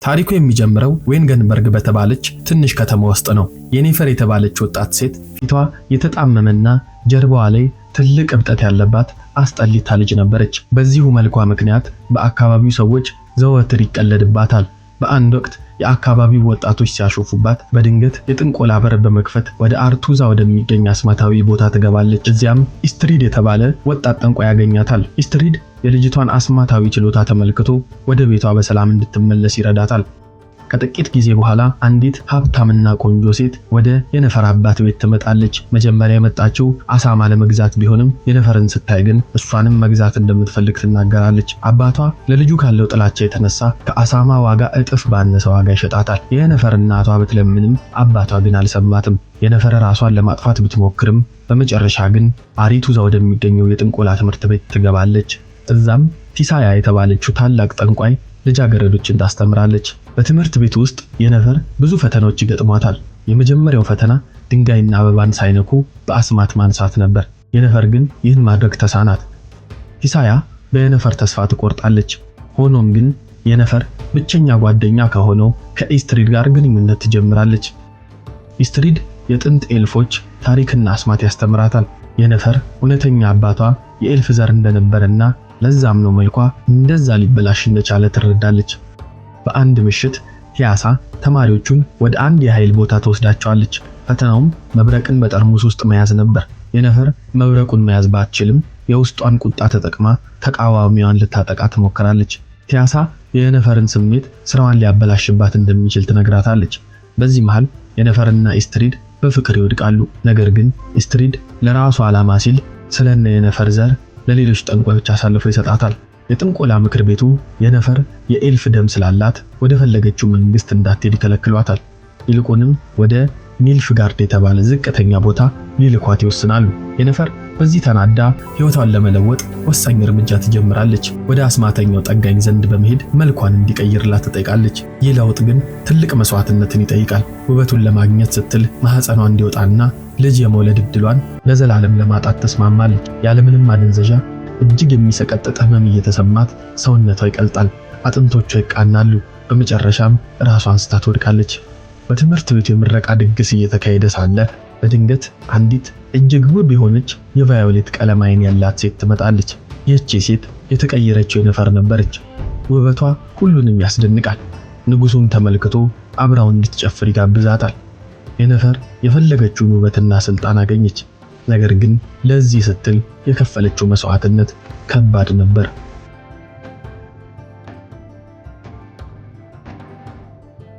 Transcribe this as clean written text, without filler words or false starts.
ታሪኩ የሚጀምረው ዌንገንበርግ በተባለች ትንሽ ከተማ ውስጥ ነው። የኔፈር የተባለች ወጣት ሴት ፊቷ የተጣመመና ጀርባዋ ላይ ትልቅ እብጠት ያለባት አስጠሊታ ልጅ ነበረች። በዚሁ መልኳ ምክንያት በአካባቢው ሰዎች ዘወትር ይቀለድባታል። በአንድ ወቅት የአካባቢው ወጣቶች ሲያሾፉባት በድንገት የጥንቆላ በር በመክፈት ወደ አርቱዛ ወደሚገኝ አስማታዊ ቦታ ትገባለች። እዚያም ኢስትሪድ የተባለ ወጣት ጠንቋይ ያገኛታል። ኢስትሪድ የልጅቷን አስማታዊ ችሎታ ተመልክቶ ወደ ቤቷ በሰላም እንድትመለስ ይረዳታል። ከጥቂት ጊዜ በኋላ አንዲት ሀብታምና ቆንጆ ሴት ወደ የነፈር አባት ቤት ትመጣለች። መጀመሪያ የመጣችው አሳማ ለመግዛት ቢሆንም የነፈርን ስታይ ግን እሷንም መግዛት እንደምትፈልግ ትናገራለች። አባቷ ለልጁ ካለው ጥላቻ የተነሳ ከአሳማ ዋጋ እጥፍ ባነሰ ዋጋ ይሸጣታል። የነፈር እናቷ ብትለምንም አባቷ ግን አልሰማትም። የነፈር ራሷን ለማጥፋት ብትሞክርም በመጨረሻ ግን አሪቱዛ ወደሚገኘው የጥንቆላ ትምህርት ቤት ትገባለች። እዛም ቲሳያ የተባለችው ታላቅ ጠንቋይ ልጃገረዶችን ታስተምራለች። በትምህርት ቤት ውስጥ የነፈር ብዙ ፈተናዎች ይገጥሟታል። የመጀመሪያው ፈተና ድንጋይና አበባን ሳይነኩ በአስማት ማንሳት ነበር። የነፈር ግን ይህን ማድረግ ተሳናት። ቲሳያ በየነፈር ተስፋ ትቆርጣለች። ሆኖም ግን የነፈር ብቸኛ ጓደኛ ከሆነው ከኢስትሪድ ጋር ግንኙነት ትጀምራለች። ኢስትሪድ የጥንት ኤልፎች ታሪክና አስማት ያስተምራታል። የነፈር እውነተኛ አባቷ የኤልፍ ዘር እንደነበረና ለዛም ነው መልኳ እንደዛ ሊበላሽ እንደቻለ ትረዳለች። በአንድ ምሽት ቲያሳ ተማሪዎቹን ወደ አንድ የኃይል ቦታ ተወስዳቸዋለች። ፈተናውም መብረቅን በጠርሙስ ውስጥ መያዝ ነበር። የነፈር መብረቁን መያዝ ባትችልም የውስጧን ቁጣ ተጠቅማ ተቃዋሚዋን ልታጠቃ ትሞክራለች። ቲያሳ የነፈርን ስሜት ስራዋን ሊያበላሽባት እንደሚችል ትነግራታለች። በዚህ መሃል የነፈርና ኢስትሪድ በፍቅር ይወድቃሉ። ነገር ግን ኢስትሪድ ለራሱ ዓላማ ሲል ስለነ የነፈር ዘር ለሌሎች ጠንቋዮች አሳልፎ ይሰጣታል። የጥንቆላ ምክር ቤቱ የነፈር የኤልፍ ደም ስላላት ወደ ፈለገችው መንግስት እንዳትሄድ ይከለክሏታል። ይልቁንም ወደ ኒልፍጋርድ የተባለ ዝቅተኛ ቦታ ሊልኳት ይወስናሉ። የነፈር በዚህ ተናዳ ህይወቷን ለመለወጥ ወሳኝ እርምጃ ትጀምራለች። ወደ አስማተኛው ጠጋኝ ዘንድ በመሄድ መልኳን እንዲቀይርላት ትጠይቃለች። ይህ ለውጥ ግን ትልቅ መስዋዕትነትን ይጠይቃል። ውበቱን ለማግኘት ስትል ማህፀኗ እንዲወጣና ልጅ የመውለድ እድሏን ለዘላለም ለማጣት ተስማማለች። ያለምንም ማደንዘዣ እጅግ የሚሰቀጥጥ ህመም እየተሰማት ሰውነቷ ይቀልጣል፣ አጥንቶቿ ይቃናሉ። በመጨረሻም ራሷን ስታ ትወድቃለች። በትምህርት ቤቱ የምረቃ ድግስ እየተካሄደ ሳለ በድንገት አንዲት እጅግ ውብ የሆነች የቫዮሌት ቀለም አይን ያላት ሴት ትመጣለች። ይህች ሴት የተቀየረችው የነፈር ነበረች። ውበቷ ሁሉንም ያስደንቃል። ንጉሱን ተመልክቶ አብራው እንድትጨፍር ይጋብዛታል። የነፈር የፈለገችውን ውበትና ስልጣን አገኘች። ነገር ግን ለዚህ ስትል የከፈለችው መስዋዕትነት ከባድ ነበር።